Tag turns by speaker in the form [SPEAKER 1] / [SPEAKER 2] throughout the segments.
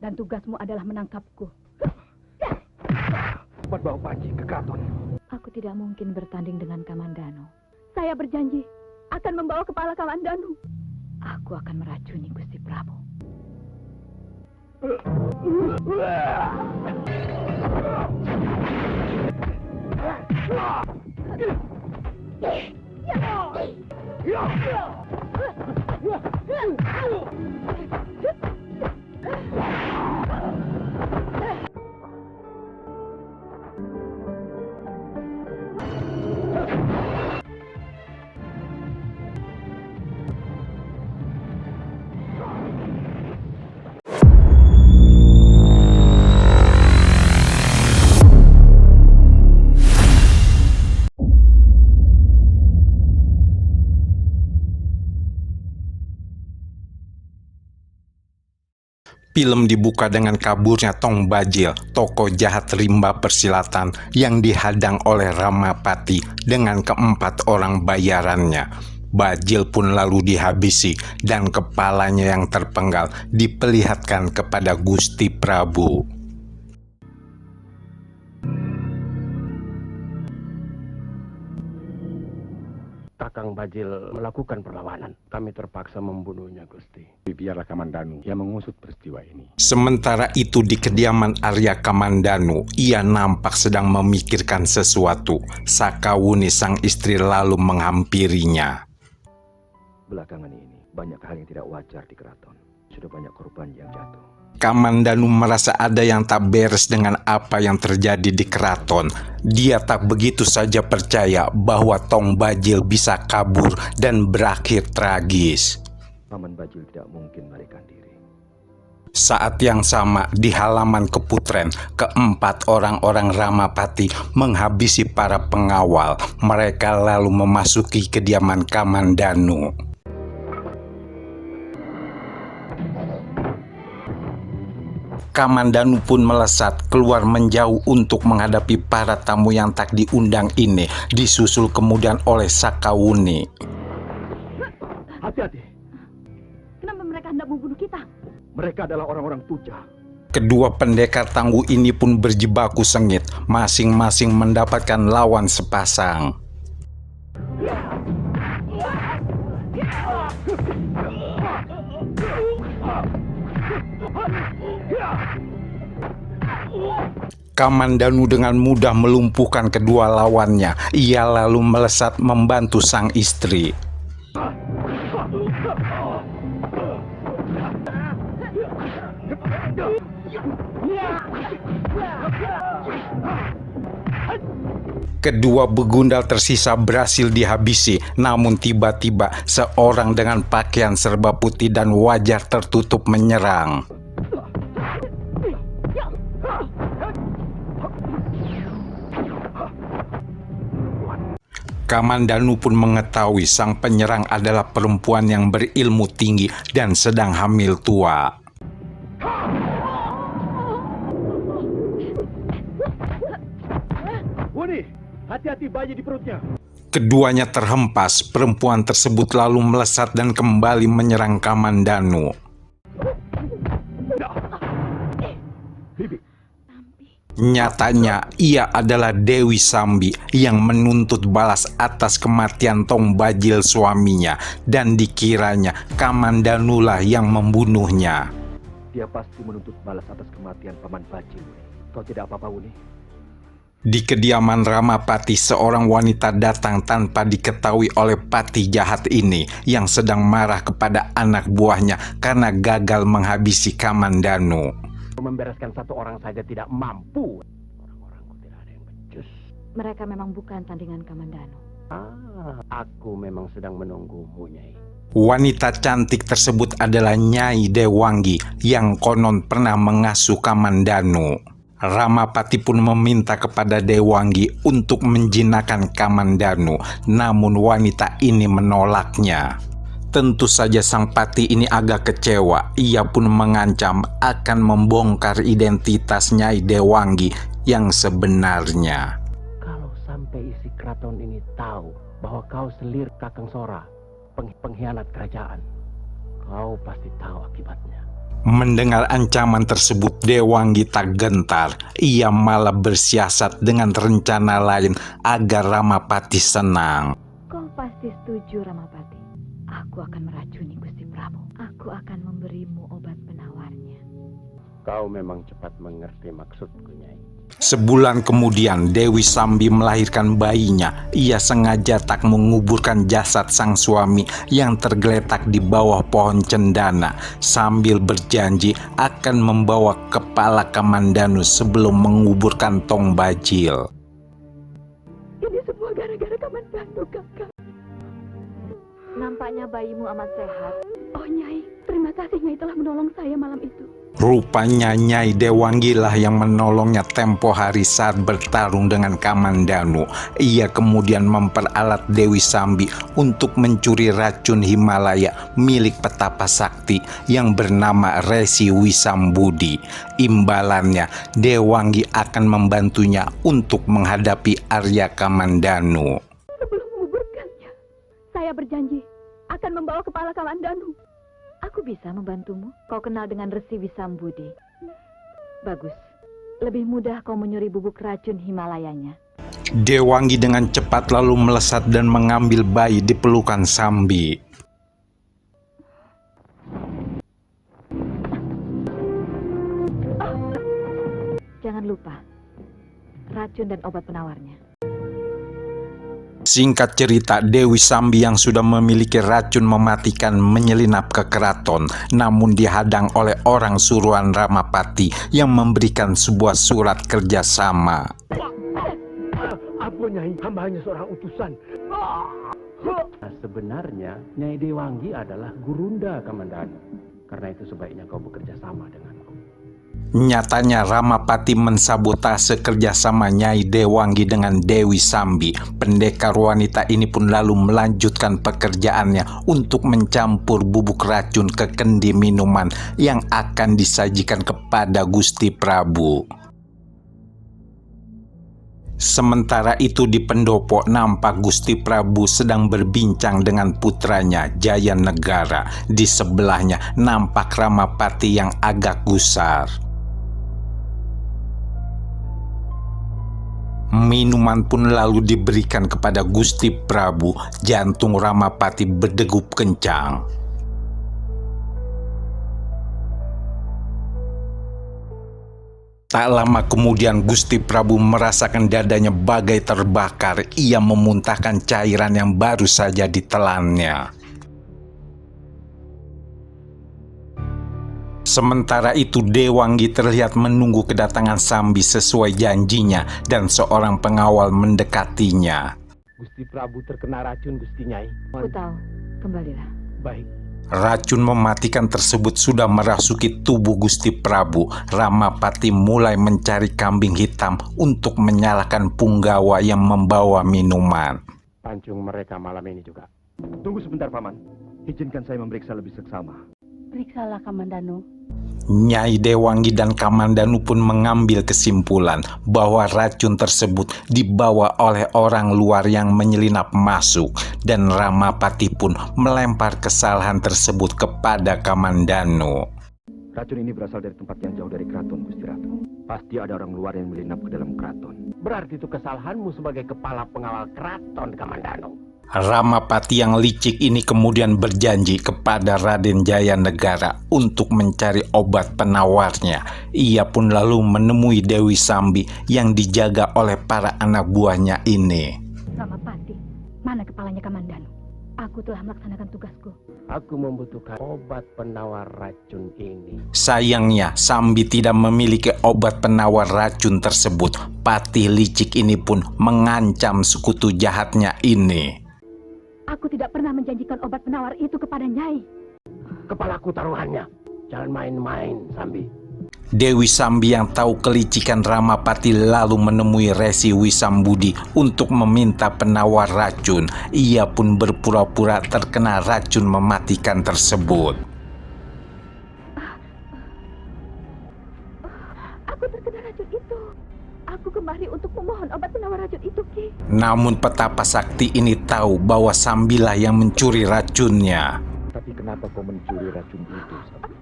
[SPEAKER 1] dan tugasmu adalah menangkapku.
[SPEAKER 2] Cepat bawa Panji ke keraton.
[SPEAKER 1] Aku tidak mungkin bertanding dengan Kamandanu. Saya berjanji akan membawa kepala Kamandanu. Aku akan meracuni Gusti Prabu.
[SPEAKER 3] Film dibuka dengan kaburnya Tong Bajil, tokoh jahat rimba persilatan yang dihadang oleh Ramapati dengan keempat orang bayarannya. Bajil pun lalu dihabisi dan kepalanya yang terpenggal diperlihatkan kepada Gusti Prabu.
[SPEAKER 2] Kakang Bajil melakukan perlawanan. Kami terpaksa membunuhnya, Gusti. Biarlah Kamandanu yang mengusut peristiwa ini.
[SPEAKER 3] Sementara itu di kediaman Arya Kamandanu, ia nampak sedang memikirkan sesuatu. Sakawuni sang istri lalu menghampirinya.
[SPEAKER 2] Belakangan ini banyak hal yang tidak wajar di keraton. Sudah banyak korban yang jatuh.
[SPEAKER 3] Kamandanu merasa ada yang tak beres dengan apa yang terjadi di keraton. Dia tak begitu saja percaya bahwa Tong Bajil bisa kabur dan berakhir tragis.
[SPEAKER 2] Paman Bajil tidak mungkin melarikan diri.
[SPEAKER 3] Saat yang sama di halaman Keputren, keempat orang-orang Ramapati menghabisi para pengawal. Mereka lalu memasuki kediaman Kamandanu. Kamandanu pun melesat keluar menjauh untuk menghadapi para tamu yang tak diundang ini, disusul kemudian oleh Sakawuni.
[SPEAKER 2] Hati-hati.
[SPEAKER 1] Kenapa mereka hendak membunuh kita?
[SPEAKER 2] Mereka adalah orang-orang Tuja.
[SPEAKER 3] Kedua pendekar tangguh ini pun berjibaku sengit, masing-masing mendapatkan lawan sepasang. Kamandanu dengan mudah melumpuhkan kedua lawannya. Ia lalu melesat membantu sang istri. Kedua begundal tersisa berhasil dihabisi, namun tiba-tiba seorang dengan pakaian serba putih dan wajah tertutup menyerang. Kamandanu pun mengetahui sang penyerang adalah perempuan yang berilmu tinggi dan sedang hamil tua.
[SPEAKER 2] Wuni, hati-hati bayi di perutnya.
[SPEAKER 3] Keduanya terhempas, perempuan tersebut lalu melesat dan kembali menyerang Kamandanu. Nyatanya, ia adalah Dewi Sambi yang menuntut balas atas kematian Tong Bajil suaminya, dan dikiranya Kamandanulah yang membunuhnya.
[SPEAKER 2] Dia pasti menuntut balas atas kematian Paman Bajil, Wuni. Kau tidak apa-apa, Wuni?
[SPEAKER 3] Di kediaman Ramapati, seorang wanita datang tanpa diketahui oleh pati jahat ini yang sedang marah kepada anak buahnya karena gagal menghabisi Kamandanu.
[SPEAKER 2] Membereskan satu orang saja tidak mampu. Orang-orangku tidak ada yang becus.
[SPEAKER 1] Mereka memang bukan tandingan Kamandanu.
[SPEAKER 2] Aku memang sedang menunggumu, Nyai.
[SPEAKER 3] Wanita cantik tersebut adalah Nyai Dewangi yang konon pernah mengasuh Kamandanu. Ramapati pun meminta kepada Dewangi untuk menjinakkan Kamandanu, namun wanita ini menolaknya. Tentu saja sang pati ini agak kecewa. Ia pun mengancam akan membongkar identitas Nyai Dewangi yang sebenarnya.
[SPEAKER 2] Kalau sampai isi keraton ini tahu bahwa kau selir Kakang Sora, pengkhianat kerajaan, kau pasti tahu akibatnya.
[SPEAKER 3] Mendengar ancaman tersebut, Dewanggi tak gentar. Ia malah bersiasat dengan rencana lain agar Ramapati senang.
[SPEAKER 1] Kau pasti setuju, Ramapati. Aku akan meracuni Gusti Prabu. Aku akan memberimu obat penawarnya.
[SPEAKER 2] Kau memang cepat mengerti maksudku, Nyai.
[SPEAKER 3] Sebulan kemudian, Dewi Sambi melahirkan bayinya. Ia sengaja tak menguburkan jasad sang suami yang tergeletak di bawah pohon cendana sambil berjanji akan membawa kepala Kamandanu sebelum menguburkan Tong Bajil.
[SPEAKER 1] Ini semua gara-gara Kamandanu, Kakak. Nampaknya bayimu amat sehat. Oh, Nyai, terima kasih Nyai telah menolong saya malam itu.
[SPEAKER 3] Rupanya Nyai Dewanggi lah yang menolongnya tempo hari saat bertarung dengan Kamandanu. Ia kemudian memperalat Dewi Sambi untuk mencuri racun Himalaya milik petapa sakti yang bernama Resi Wisambudi. Imbalannya, Dewanggi akan membantunya untuk menghadapi Arya Kamandanu.
[SPEAKER 1] Sebelum menguburkannya, saya berjanji akan membawa kepala Kamandanu. Aku bisa membantumu. Kau kenal dengan Resi Wisambudi. Bagus. Lebih mudah kau menyuri bubuk racun Himalayanya.
[SPEAKER 3] Dewanggi dengan cepat lalu melesat dan mengambil bayi di pelukan Sambi.
[SPEAKER 1] Jangan lupa, racun dan obat penawarnya.
[SPEAKER 3] Singkat cerita, Dewi Sambi yang sudah memiliki racun mematikan menyelinap ke keraton, namun dihadang oleh orang suruhan Ramapati yang memberikan sebuah surat kerjasama.
[SPEAKER 2] Ampun, Nyai, hamba hanya seorang utusan. Nah, sebenarnya Nyai Dewanggi adalah Gurunda Kamandanu. Karena itu sebaiknya kau bekerja sama denganku.
[SPEAKER 3] Nyatanya Ramapati mensabotase kerjasama Nyai Dewanggi dengan Dewi Sambi. Pendekar wanita ini pun lalu melanjutkan pekerjaannya untuk mencampur bubuk racun ke kendi minuman yang akan disajikan kepada Gusti Prabu. Sementara itu di pendopo nampak Gusti Prabu sedang berbincang dengan putranya Jayanegara. Di sebelahnya nampak Ramapati yang agak gusar. Minuman pun lalu diberikan kepada Gusti Prabu. Jantung Ramapati berdegup kencang. Tak lama kemudian Gusti Prabu merasakan dadanya bagai terbakar. Ia memuntahkan cairan yang baru saja ditelannya. Sementara itu Dewanggi terlihat menunggu kedatangan Sambi sesuai janjinya dan seorang pengawal mendekatinya.
[SPEAKER 2] Gusti Prabu terkena racun, Gusti Nyai.
[SPEAKER 1] Aku tahu. Kembalilah.
[SPEAKER 2] Baik.
[SPEAKER 3] Racun mematikan tersebut sudah merasuki tubuh Gusti Prabu. Ramapati mulai mencari kambing hitam untuk menyalahkan Punggawa yang membawa minuman.
[SPEAKER 2] Pancung mereka malam ini juga. Tunggu sebentar, Paman. Izinkan saya memeriksa lebih seksama.
[SPEAKER 4] Periksalah Kamandanu.
[SPEAKER 3] Nyai Dewanggi dan Kamandanu pun mengambil kesimpulan bahwa racun tersebut dibawa oleh orang luar yang menyelinap masuk, dan Ramapati pun melempar kesalahan tersebut kepada Kamandanu.
[SPEAKER 2] Racun ini berasal dari tempat yang jauh dari keraton, Gusti Ratu. Pasti ada orang luar yang menyelinap ke dalam keraton. Berarti itu kesalahanmu sebagai kepala pengawal keraton, Kamandanu.
[SPEAKER 3] Ramapati yang licik ini kemudian berjanji kepada Raden Jayanegara untuk mencari obat penawarnya. Ia pun lalu menemui Dewi Sambi yang dijaga oleh para anak buahnya ini.
[SPEAKER 1] Ramapati, mana kepalanya Kamandanu? Aku telah melaksanakan tugasku.
[SPEAKER 2] Aku membutuhkan obat penawar racun ini.
[SPEAKER 3] Sayangnya, Sambi tidak memiliki obat penawar racun tersebut. Patih licik ini pun mengancam sekutu jahatnya ini.
[SPEAKER 1] Aku tidak pernah menjanjikan obat penawar itu kepada Nyai.
[SPEAKER 2] Kepalaku taruhannya. Jangan main-main, Sambi.
[SPEAKER 3] Dewi Sambi yang tahu kelicikan Ramapati lalu menemui Resi Wisambudi untuk meminta penawar racun. Ia pun berpura-pura terkena racun mematikan tersebut.
[SPEAKER 1] Aku terkena racun itu. Aku kemari untuk memohon obat penawar racun itu, Ki.
[SPEAKER 3] Namun petapa sakti ini tahu bahwa Sambilah yang mencuri racunnya.
[SPEAKER 2] Tapi kenapa kau mencuri racun itu, Sambi?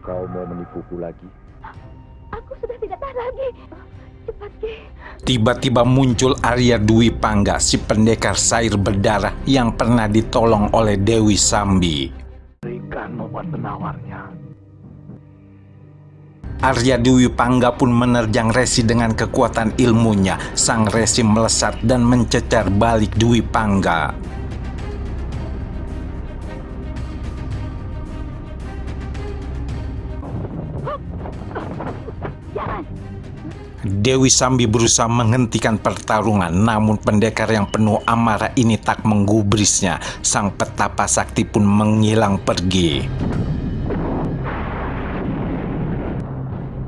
[SPEAKER 2] Kau mau menipuku lagi?
[SPEAKER 1] Aku sudah tidak tahan lagi. Cepat, Ki.
[SPEAKER 3] Tiba-tiba muncul Arya Dwi Pangga, si pendekar sair berdarah yang pernah ditolong oleh Dewi Sambi.
[SPEAKER 2] Berikan obat penawarnya.
[SPEAKER 3] Arya Dwi Pangga pun menerjang Resi dengan kekuatan ilmunya. Sang Resi melesat dan mencecar balik Dwi Pangga. Dewi Sambi berusaha menghentikan pertarungan, namun pendekar yang penuh amarah ini tak menggubrisnya. Sang petapa sakti pun menghilang pergi.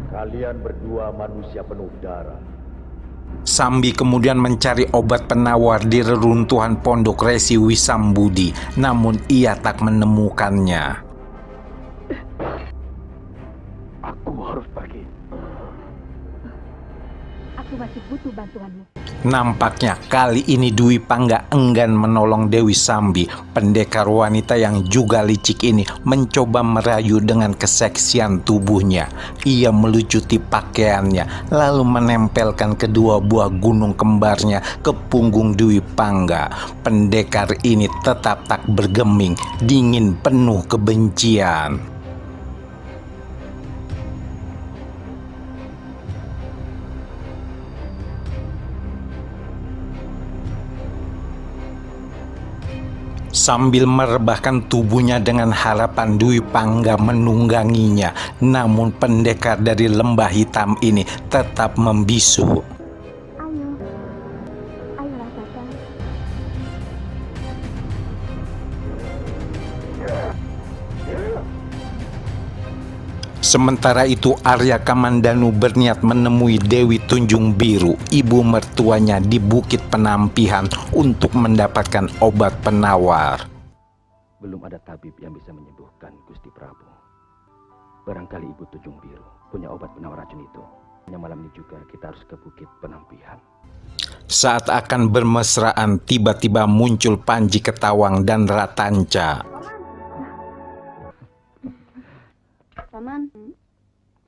[SPEAKER 2] Kalian berdua manusia penuh darah.
[SPEAKER 3] Sambi kemudian mencari obat penawar di reruntuhan pondok Resi Wisambudi, namun ia tak menemukannya.
[SPEAKER 2] Aku harus pergi.
[SPEAKER 1] Aku masih butuh bantuanmu.
[SPEAKER 3] Nampaknya kali ini Dwi Pangga enggan menolong Dewi Sambi. Pendekar wanita yang juga licik ini mencoba merayu dengan keseksian tubuhnya. Ia melucuti pakaiannya, lalu menempelkan kedua buah gunung kembarnya ke punggung Dwi Pangga. Pendekar ini tetap tak bergeming, dingin penuh kebencian. Sambil merebahkan tubuhnya dengan harapan Dwi Pangga menungganginya, namun pendekar dari lembah hitam ini tetap membisu.
[SPEAKER 1] Ayo rasakan.
[SPEAKER 3] Sementara itu Arya Kamandanu berniat menemui Dewi Tunjung Biru, ibu mertuanya di Bukit Penampihan untuk mendapatkan obat penawar.
[SPEAKER 2] Belum ada tabib yang bisa menyembuhkan Gusti Prabu. Barangkali Ibu Tunjung Biru punya obat penawar racun itu. Hanya malam ini juga kita harus ke Bukit Penampihan.
[SPEAKER 3] Saat akan bermesraan, tiba-tiba muncul Panji Ketawang dan Ratanca.
[SPEAKER 4] Paman,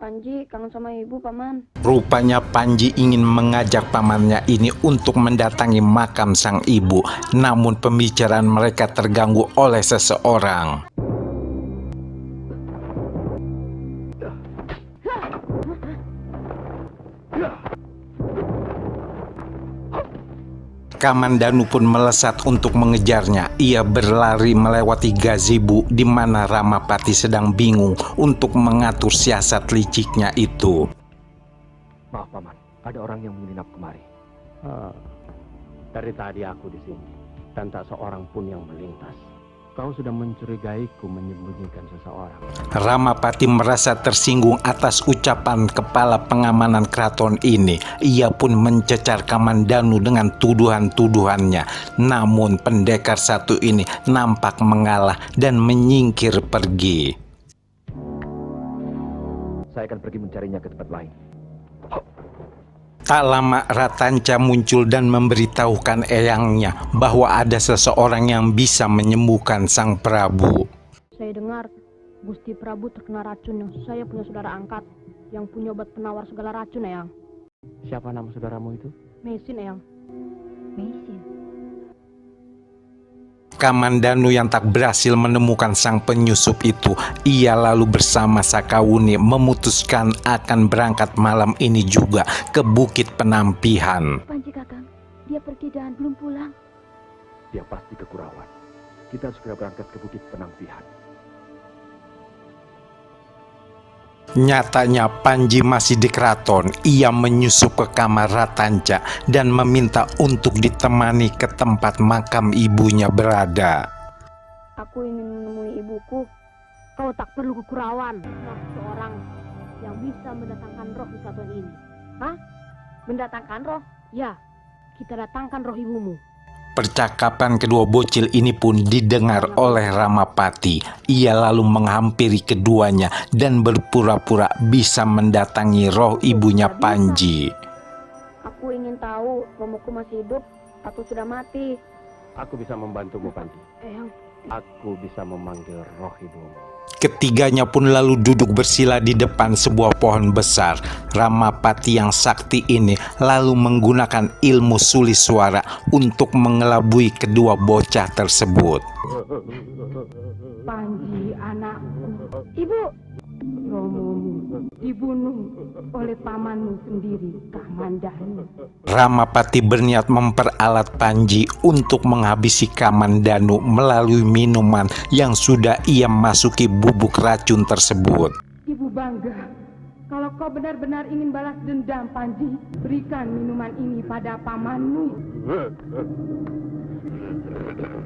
[SPEAKER 4] Panji kangen sama ibu, Paman.
[SPEAKER 3] Rupanya Panji ingin mengajak pamannya ini untuk mendatangi makam sang ibu, namun pembicaraan mereka terganggu oleh seseorang. Kamandanu pun melesat untuk mengejarnya. Ia berlari melewati gazebo di mana Ramapati sedang bingung untuk mengatur siasat liciknya itu.
[SPEAKER 2] Maaf Paman, ada orang yang menginap kemari. Dari tadi aku di sini dan tak seorang pun yang melintas. Kau sudah mencurigaiku menyembunyikan seseorang.
[SPEAKER 3] Ramapati merasa tersinggung atas ucapan kepala pengamanan keraton ini. Ia pun mencecar Kamandanu dengan tuduhan-tuduhannya. Namun pendekar satu ini nampak mengalah dan menyingkir pergi.
[SPEAKER 2] Saya akan pergi mencarinya ke tempat lain.
[SPEAKER 3] Tak lama Ratanca muncul dan memberitahukan eyangnya bahwa ada seseorang yang bisa menyembuhkan sang Prabu.
[SPEAKER 4] Saya dengar Gusti Prabu terkena racun yang saya punya saudara angkat yang punya obat penawar segala racun, Eyang.
[SPEAKER 2] Siapa nama saudaramu itu?
[SPEAKER 4] Mesin, Eyang.
[SPEAKER 1] Mesin.
[SPEAKER 3] Kamandanu yang tak berhasil menemukan sang penyusup itu, ia lalu bersama Sakawuni memutuskan akan berangkat malam ini juga ke Bukit Penampihan.
[SPEAKER 1] Panji Kakang, dia pergi dan belum pulang.
[SPEAKER 2] Dia pasti kekurawan. Kita harus segera berangkat ke Bukit Penampihan.
[SPEAKER 3] Nyatanya Panji masih di keraton. Ia menyusup ke kamar Ratanca dan meminta untuk ditemani ke tempat makam ibunya berada.
[SPEAKER 4] Aku ingin menemui ibuku. Kau tak perlu kekurawan. Nah, seorang yang bisa mendatangkan roh di keraton ini. Hah? Mendatangkan roh? Ya, kita datangkan roh ibumu.
[SPEAKER 3] Percakapan kedua bocil ini pun didengar oleh Ramapati. Ia lalu menghampiri keduanya dan berpura-pura bisa mendatangi roh ibunya Panji.
[SPEAKER 4] Aku ingin tahu romoku masih hidup atau sudah mati.
[SPEAKER 2] Aku bisa membantumu, Panji.
[SPEAKER 4] Eyang,
[SPEAKER 2] Aku bisa memanggil roh ibumu.
[SPEAKER 3] Ketiganya pun lalu duduk bersila di depan sebuah pohon besar. Ramapati yang sakti ini lalu menggunakan ilmu sulis suara untuk mengelabui kedua bocah tersebut.
[SPEAKER 4] Panji anakku. Ibu, Romomu dibunuh oleh pamanmu sendiri, Kamandanu.
[SPEAKER 3] Ramapati berniat memperalat Panji untuk menghabisi Kamandanu melalui minuman yang sudah ia masuki bubuk racun tersebut.
[SPEAKER 4] Ibu bangga. Kalau kau benar-benar ingin balas dendam, Panji, berikan minuman ini pada pamanmu.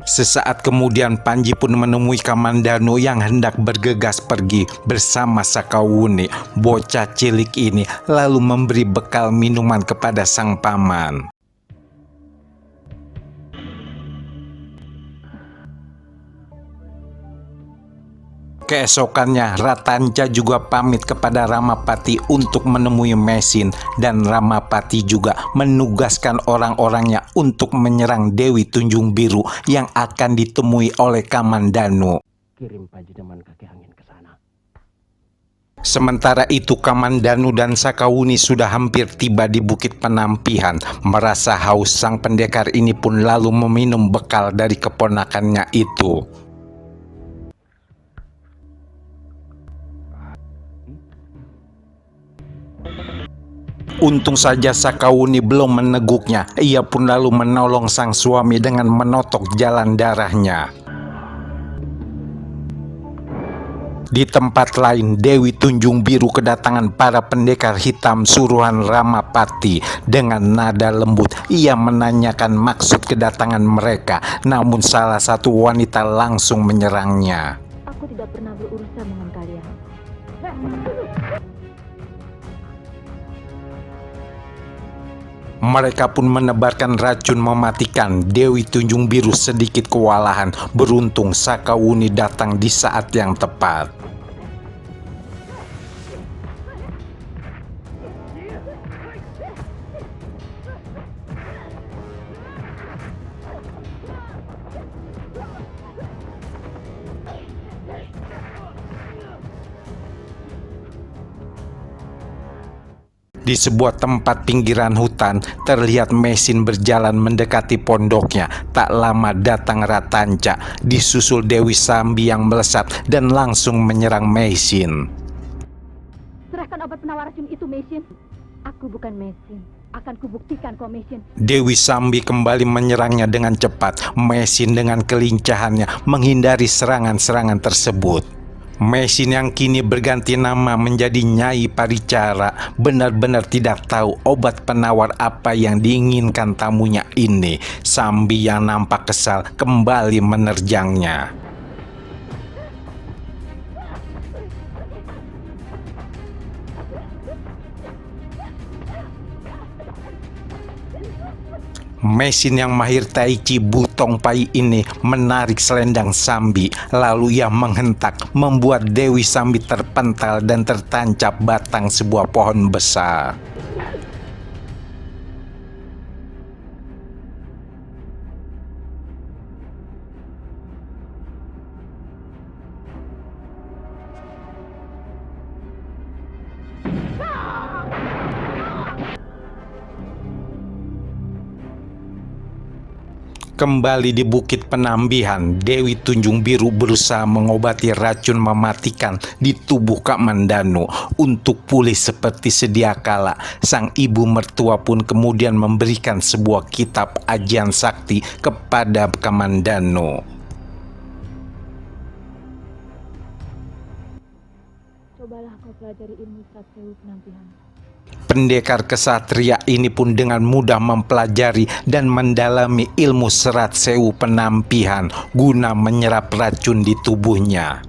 [SPEAKER 3] Sesaat kemudian Panji pun menemui Kamandanu yang hendak bergegas pergi bersama Sakawuni. Bocah cilik ini lalu memberi bekal minuman kepada sang paman. Keesokannya Ratanca juga pamit kepada Ramapati untuk menemui Mesin, dan Ramapati juga menugaskan orang-orangnya untuk menyerang Dewi Tunjung Biru yang akan ditemui oleh Kamandanu.
[SPEAKER 2] Kirim Panjenengan kaki angin ke sana.
[SPEAKER 3] Sementara itu Kamandanu dan Sakawuni sudah hampir tiba di Bukit Penampihan. Merasa haus, sang pendekar ini pun lalu meminum bekal dari keponakannya itu. Untung saja Sakawuni belum meneguknya. Ia pun lalu menolong sang suami dengan menotok jalan darahnya. Di tempat lain, Dewi Tunjung Biru kedatangan para pendekar hitam suruhan Ramapati. Dengan nada lembut, ia menanyakan maksud kedatangan mereka. Namun salah satu wanita langsung menyerangnya.
[SPEAKER 1] Aku tidak pernah berurusan dengan kalian.
[SPEAKER 3] Mereka pun menebarkan racun mematikan. Dewi Tunjung Biru sedikit kewalahan. Beruntung Sakawuni datang di saat yang tepat. Di sebuah tempat pinggiran hutan, terlihat Mesin berjalan mendekati pondoknya. Tak lama datang Ratanca, disusul Dewi Sambi yang melesat dan langsung menyerang Mesin.
[SPEAKER 1] Serahkan obat penawar racun itu, Mesin. Aku bukan Mesin. Akan kubuktikan kau Mesin.
[SPEAKER 3] Dewi Sambi kembali menyerangnya dengan cepat. Mesin dengan kelincahannya menghindari serangan-serangan tersebut. Mesin yang kini berganti nama menjadi Nyai Paricara benar-benar tidak tahu obat penawar apa yang diinginkan tamunya ini. Sambi yang nampak kesal kembali menerjangnya. Mesin yang mahir Tai Chi Butong Pai ini menarik selendang Sambi, lalu ia menghentak, membuat Dewi Sambi terpental dan tertancap batang sebuah pohon besar. Kembali di Bukit Penambihan, Dewi Tunjung Biru berusaha mengobati racun mematikan di tubuh Kamandanu untuk pulih seperti sedia kala. Sang ibu mertua pun kemudian memberikan sebuah kitab ajian sakti kepada Kamandanu.
[SPEAKER 1] Cobalah kau pelajari ilmu Satsewu Penampihan.
[SPEAKER 3] Pendekar kesatria ini pun dengan mudah mempelajari dan mendalami ilmu serat sewu penampihan guna menyerap racun di tubuhnya.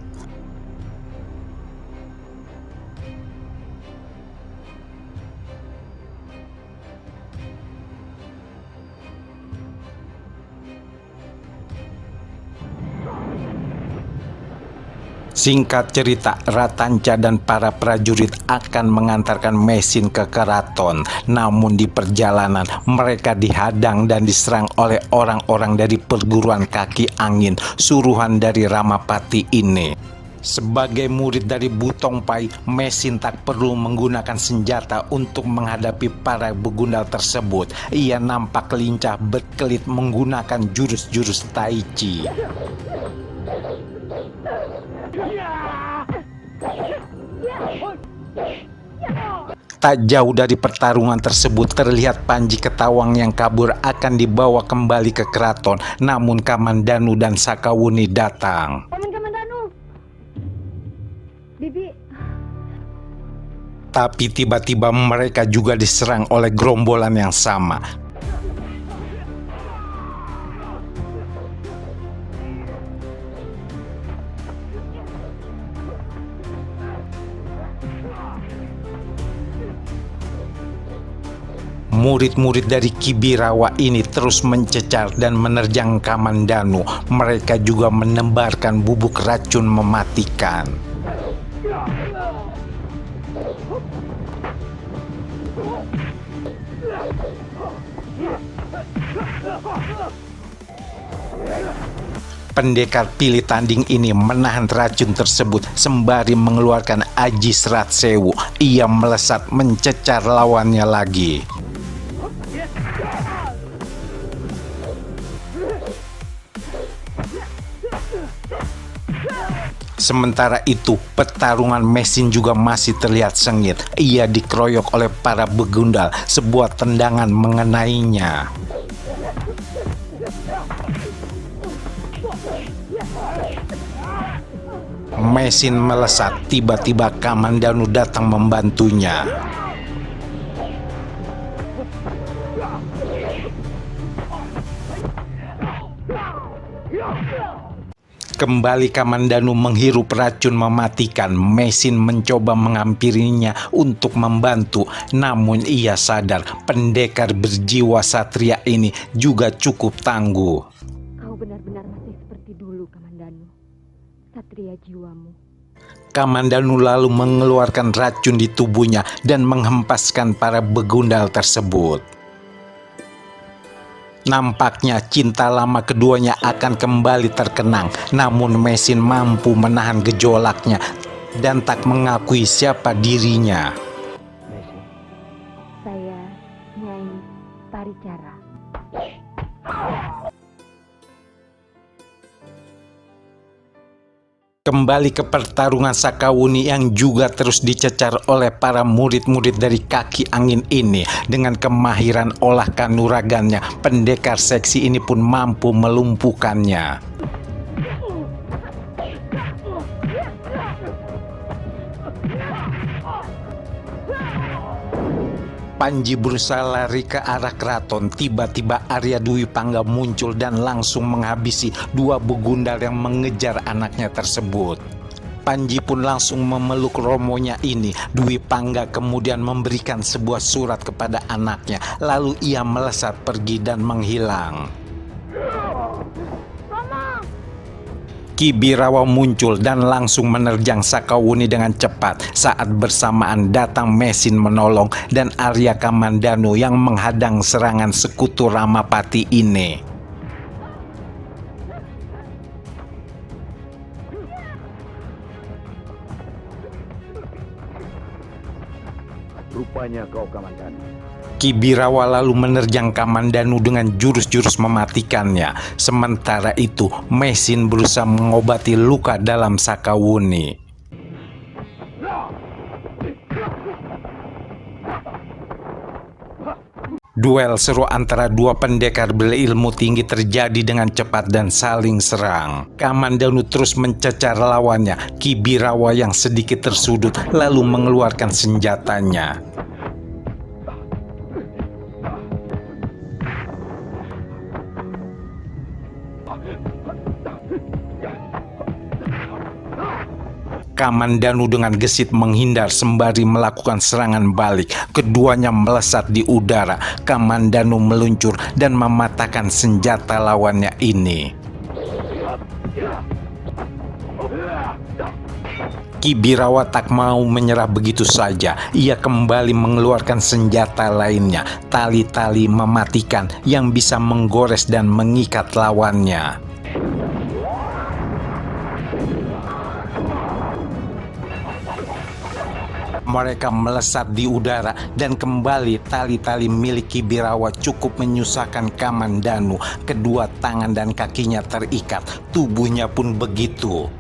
[SPEAKER 3] Singkat cerita, Ratanca dan para prajurit akan mengantarkan Mesin ke keraton. Namun di perjalanan mereka dihadang dan diserang oleh orang-orang dari perguruan kaki angin suruhan dari Ramapati ini. Sebagai murid dari Butong Pai, Mesin tak perlu menggunakan senjata untuk menghadapi para begundal tersebut. Ia nampak lincah berkelit menggunakan jurus-jurus Tai Chi. Tak jauh dari pertarungan tersebut terlihat Panji Ketawang yang kabur akan dibawa kembali ke keraton. Namun Kamandanu dan Sakawuni datang.
[SPEAKER 4] Bibi,
[SPEAKER 3] Tapi tiba-tiba mereka juga diserang oleh gerombolan yang sama. Murid-murid dari Kibirawa ini terus mencecar dan menerjang Kamandanu. Mereka juga menebarkan bubuk racun mematikan. Pendekar pilih tanding ini menahan racun tersebut sembari mengeluarkan Aji Serat Sewu. Ia melesat mencecar lawannya lagi. Sementara itu, pertarungan Mesin juga masih terlihat sengit. Ia dikeroyok oleh para begundal. Sebuah tendangan mengenainya. Mesin melesat, tiba-tiba Kamandanu datang membantunya. Kembali Kamandanu menghirup racun mematikan. Mesin mencoba menghampirinya untuk membantu. Namun ia sadar pendekar berjiwa satria ini juga cukup tangguh.
[SPEAKER 1] Kau benar-benar masih seperti dulu, Kamandanu. Satria jiwamu.
[SPEAKER 3] Kamandanu lalu mengeluarkan racun di tubuhnya dan menghempaskan para begundal tersebut. Nampaknya cinta lama keduanya akan kembali terkenang. Namun Mesin mampu menahan gejolaknya dan tak mengakui siapa dirinya.
[SPEAKER 1] Saya Nyai Paricara.
[SPEAKER 3] Kembali ke pertarungan Sakawuni yang juga terus dicecar oleh para murid-murid dari kaki angin ini. Dengan kemahiran olah kanuragannya, pendekar seksi ini pun mampu melumpuhkannya. Panji berusaha lari ke arah keraton. Tiba-tiba Arya Dwi Pangga muncul dan langsung menghabisi dua begundal yang mengejar anaknya tersebut. Panji pun langsung memeluk romonya ini. Dwi Pangga kemudian memberikan sebuah surat kepada anaknya. Lalu ia melesat pergi dan menghilang. Kibirawa muncul dan langsung menerjang Sakawuni dengan cepat. Saat bersamaan datang Mesin menolong dan Arya Kamandanu yang menghadang serangan sekutu Ramapati ini.
[SPEAKER 2] Rupanya kau Kamandanu.
[SPEAKER 3] Kibirawa lalu menerjang Kamandanu dengan jurus-jurus mematikannya. Sementara itu, Mesin berusaha mengobati luka dalam Sakawuni. Duel seru antara dua pendekar berilmu tinggi terjadi dengan cepat dan saling serang. Kamandanu terus mencecar lawannya. Kibirawa yang sedikit tersudut lalu mengeluarkan senjatanya. Kamandanu dengan gesit menghindar sembari melakukan serangan balik. Keduanya melesat di udara. Kamandanu meluncur dan mematahkan senjata lawannya ini. Kibirawa tak mau menyerah begitu saja. Ia kembali mengeluarkan senjata lainnya, tali-tali mematikan yang bisa menggores dan mengikat lawannya. Mereka melesat di udara dan kembali tali-tali milik Ki Birawa cukup menyusahkan Kamandanu. Kedua tangan dan kakinya terikat, tubuhnya pun begitu.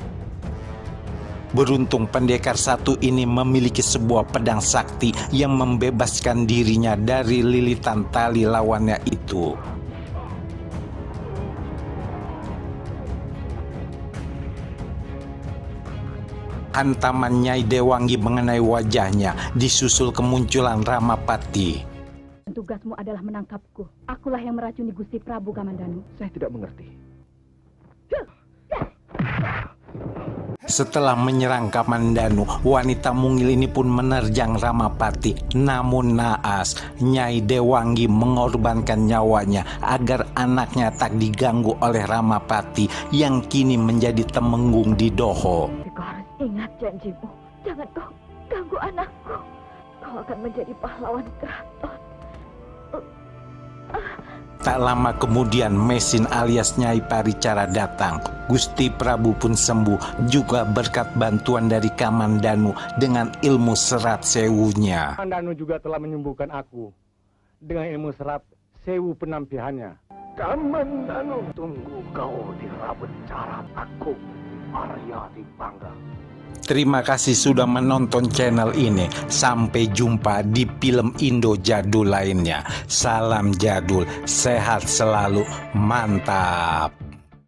[SPEAKER 3] Beruntung pendekar satu ini memiliki sebuah pedang sakti yang membebaskan dirinya dari lilitan tali lawannya itu. Hantaman Nyai Dewangi mengenai wajahnya, disusul kemunculan Ramapati.
[SPEAKER 1] Tugasmu adalah menangkapku. Akulah yang meracuni Gusti Prabu Kamandanu.
[SPEAKER 2] Saya tidak mengerti.
[SPEAKER 3] Setelah menyerang Kamandanu, wanita mungil ini pun menerjang Ramapati. Namun naas, Nyai Dewangi mengorbankan nyawanya agar anaknya tak diganggu oleh Ramapati yang kini menjadi temenggung di Doho.
[SPEAKER 1] Kau harus ingat janjimu. Jangan kau ganggu anakku. Kau akan menjadi pahlawan keraton.
[SPEAKER 3] Tak lama kemudian mesin alias Nyai Paricara datang. Gusti Prabu pun sembuh juga berkat bantuan dari Kamandanu dengan ilmu serat sewunya.
[SPEAKER 2] Kamandanu juga telah menyembuhkan aku dengan ilmu serat sewu penampihannya. Kamandanu, tunggu kau dirabut cara aku, Arya Dipangga.
[SPEAKER 3] Terima kasih sudah menonton channel ini. Sampai jumpa di film Indo jadul lainnya. Salam jadul, sehat selalu, mantap.